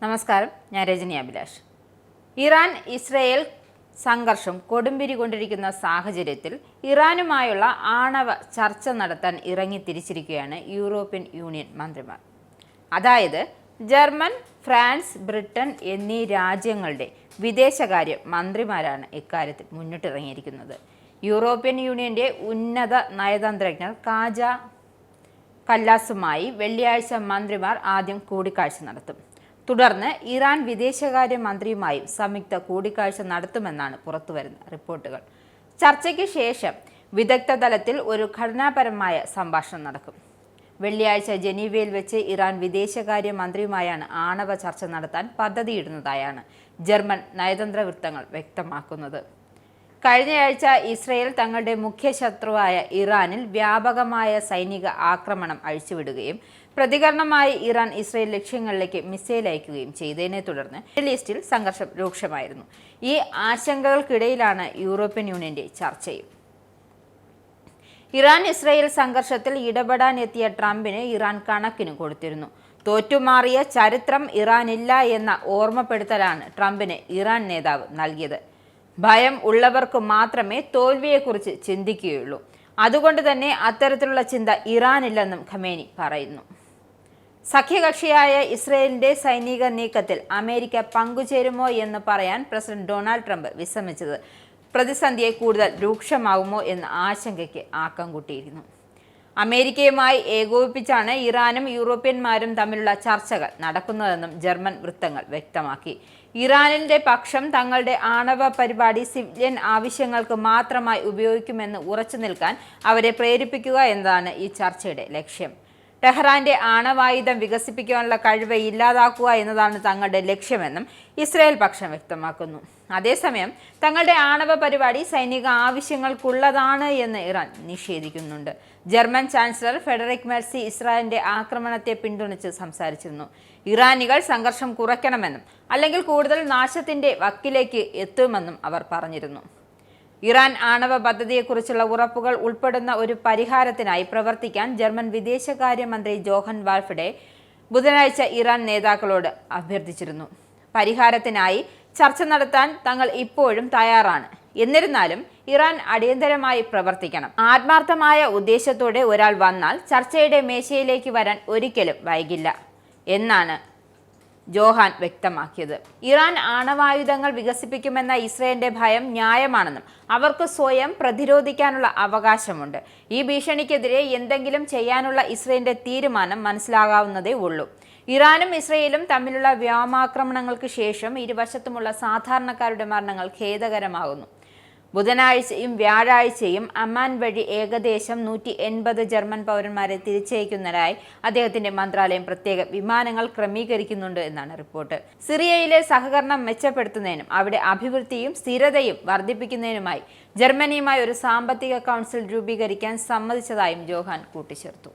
നമസ്കാരം, ഞാൻ Rajani Abhilash. Iran Israel സംഘർഷം കൊടുമ്പിരി കൊണ്ടിരിക്കുന്ന സാഹചര്യത്തിൽ ഇറാനുമായുള്ള ആണവ ചർച്ച നടത്താൻ ഇറങ്ങിത്തിരിച്ചിരിക്കുകയാണ് യൂറോപ്യൻ യൂണിയൻ മന്ത്രിമാർ. അതായത് ജർമ്മൻ, ഫ്രാൻസ്, ബ്രിട്ടൻ എന്നീ രാജ്യങ്ങളുടെ വിദേശകാര്യ മന്ത്രിമാരാണ് ഇക്കാര്യത്തിൽ മുന്നിട്ടിറങ്ങിയിരിക്കുന്നത്. യൂറോപ്യൻ യൂണിയന്റെ ഉന്നത നയതന്ത്രജ്ഞർ കാജ കല്ലാസുമായി വെള്ളിയാഴ്ച മന്ത്രിമാർ ആദ്യം കൂടിക്കാഴ്ച നടത്തും. തുടർന്ന് ഇറാൻ വിദേശകാര്യ മന്ത്രിയുമായും സംയുക്ത കൂടിക്കാഴ്ച നടത്തുമെന്നാണ് പുറത്തുവരുന്ന റിപ്പോർട്ടുകൾ. ചർച്ചയ്ക്ക് ശേഷം വിദഗ്ധ തലത്തിൽ ഒരു ഘടനാപരമായ സംഭാഷണം നടക്കും. വെള്ളിയാഴ്ച ജനീവയിൽ വെച്ച് ഇറാൻ വിദേശകാര്യ മന്ത്രിയുമായാണ് ആണവ ചർച്ച നടത്താൻ പദ്ധതിയിടുന്നതായാണ് ജർമ്മൻ നയതന്ത്ര വൃത്തങ്ങൾ വ്യക്തമാക്കുന്നത്. കഴിഞ്ഞയാഴ്ച ഇസ്രയേൽ തങ്ങളുടെ മുഖ്യ ശത്രുവായ ഇറാനിൽ വ്യാപകമായ സൈനിക ആക്രമണം അഴിച്ചുവിടുകയും പ്രതികരണമായി ഇറാൻ ഇസ്രയേൽ ലക്ഷ്യങ്ങളിലേക്ക് മിസൈൽ അയക്കുകയും ചെയ്തതിനെ തുടർന്ന് മിഡിൽ ഈസ്റ്റിൽ സംഘർഷം രൂക്ഷമായിരുന്നു. ഈ ആശങ്കകൾക്കിടയിലാണ് യൂറോപ്യൻ യൂണിയന്റെ ചർച്ചയും. ഇറാൻ ഇസ്രയേൽ സംഘർഷത്തിൽ ഇടപെടാനെത്തിയ ട്രംപിന് ഇറാൻ കണക്കിന് കൊടുത്തിരുന്നു. തോറ്റുമാറിയ ചരിത്രം ഇറാനില്ല എന്ന ഓർമ്മപ്പെടുത്തലാണ് ട്രംപിന് ഇറാൻ നേതാവ് നൽകിയത്. ഭയം ഉള്ളവർക്ക് മാത്രമേ തോൽവിയെക്കുറിച്ച് ചിന്തിക്കുകയുള്ളൂ. അതുകൊണ്ട് തന്നെ അത്തരത്തിലുള്ള ചിന്ത ഇറാനില്ലെന്നും ഖമേനി പറയുന്നു. സഖ്യകക്ഷിയായ ഇസ്രയേലിന്റെ സൈനിക നീക്കത്തിൽ അമേരിക്ക പങ്കുചേരുമോ എന്ന് പറയാൻ പ്രസിഡന്റ് ഡൊണാൾഡ് ട്രംപ് വിസമ്മതിച്ചത് പ്രതിസന്ധിയെ കൂടുതൽ രൂക്ഷമാകുമോ എന്ന ആശങ്കയ്ക്ക് ആക്കം കൂട്ടിയിരുന്നു. അമേരിക്കയുമായി ഏകോപിപ്പിച്ചാണ് ഇറാനും യൂറോപ്യന്മാരും തമ്മിലുള്ള ചർച്ചകൾ നടക്കുന്നതെന്നും ജർമ്മൻ വൃത്തങ്ങൾ വ്യക്തമാക്കി. ഇറാനിന്റെ പക്ഷം തങ്ങളുടെ ആണവ പരിപാടി സിവിലിയൻ ആവശ്യങ്ങൾക്ക് മാത്രമായി ഉപയോഗിക്കുമെന്ന് ഉറച്ചു നിൽക്കാൻ അവരെ പ്രേരിപ്പിക്കുക എന്നതാണ് ഈ ചർച്ചയുടെ ലക്ഷ്യം. ടെഹ്റാന്റെ ആണവായുധം വികസിപ്പിക്കാനുള്ള കഴിവ് ഇല്ലാതാക്കുക എന്നതാണ് തങ്ങളുടെ ലക്ഷ്യമെന്നും ഇസ്രായേൽ പക്ഷം വ്യക്തമാക്കുന്നു. അതേസമയം തങ്ങളുടെ ആണവ പരിപാടി സൈനിക ആവശ്യങ്ങൾക്കുള്ളതാണ് എന്ന് ഇറാൻ നിഷേധിക്കുന്നുണ്ട്. ജർമ്മൻ ചാൻസലർ ഫെഡറിക് മെർസി ഇസ്രായേലിന്റെ ആക്രമണത്തെ പിന്തുണച്ച് സംസാരിച്ചിരുന്നു. ഇറാനികൾ സംഘർഷം കുറയ്ക്കണമെന്നും അല്ലെങ്കിൽ കൂടുതൽ നാശത്തിന്റെ വക്കിലേക്ക് എത്തുമെന്നും അവർ പറഞ്ഞിരുന്നു. ഇറാൻ ആണവ പദ്ധതിയെക്കുറിച്ചുള്ള ഉറപ്പുകൾ ഉൾപ്പെടുന്ന ഒരു പരിഹാരത്തിനായി പ്രവർത്തിക്കാൻ ജർമ്മൻ വിദേശകാര്യമന്ത്രി ജോഹൻ വാൾഫ്ഡെ ബുധനാഴ്ച ഇറാൻ നേതാക്കളോട് അഭ്യർത്ഥിച്ചിരുന്നു. പരിഹാരത്തിനായി ചർച്ച നടത്താൻ തങ്ങൾ ഇപ്പോഴും തയ്യാറാണ്. എന്നിരുന്നാലും ഇറാൻ അടിയന്തരമായി പ്രവർത്തിക്കണം. ആത്മാർത്ഥമായ ഉദ്ദേശത്തോടെ ഒരാൾ വന്നാൽ ചർച്ചയുടെ മേശയിലേക്ക് വരാൻ ഒരിക്കലും വൈകില്ല എന്നാണ് ജോഹാൻ വ്യക്തമാക്കിയത്. ഇറാൻ ആണവായുധങ്ങൾ വികസിപ്പിക്കുമെന്ന ഇസ്രയേലിന്റെ ഭയം ന്യായമാണെന്നും അവർക്ക് സ്വയം പ്രതിരോധിക്കാനുള്ള അവകാശമുണ്ട്. ഈ ഭീഷണിക്കെതിരെ എന്തെങ്കിലും ചെയ്യാനുള്ള ഇസ്രയേലിന്റെ തീരുമാനം മനസ്സിലാകാവുന്നതേ ഉള്ളൂ. ഇറാനും ഇസ്രയേലും തമ്മിലുള്ള വ്യോമാക്രമണങ്ങൾക്ക് ശേഷം ഇരുവശത്തുമുള്ള സാധാരണക്കാരുടെ മരണങ്ങൾ ഖേദകരമാകുന്നു. ബുധനാഴ്ചയും വ്യാഴാഴ്ചയും അമ്മാൻ വഴി ഏകദേശം 180 ജർമ്മൻ പൗരന്മാരെ തിരിച്ചയക്കുന്നതിനായി അദ്ദേഹത്തിന്റെ മന്ത്രാലയം പ്രത്യേക വിമാനങ്ങൾ ക്രമീകരിക്കുന്നുണ്ട് എന്നാണ് റിപ്പോർട്ട്. സിറിയയിലെ സഹകരണം മെച്ചപ്പെടുത്തുന്നതിനും അവിടെ അഭിവൃദ്ധിയും സ്ഥിരതയും വർദ്ധിപ്പിക്കുന്നതിനുമായി ജർമ്മനിയുമായി ഒരു സാമ്പത്തിക കൗൺസിൽ രൂപീകരിക്കാൻ സമ്മതിച്ചതായും ജോഹാൻ കൂട്ടിച്ചേർത്തു.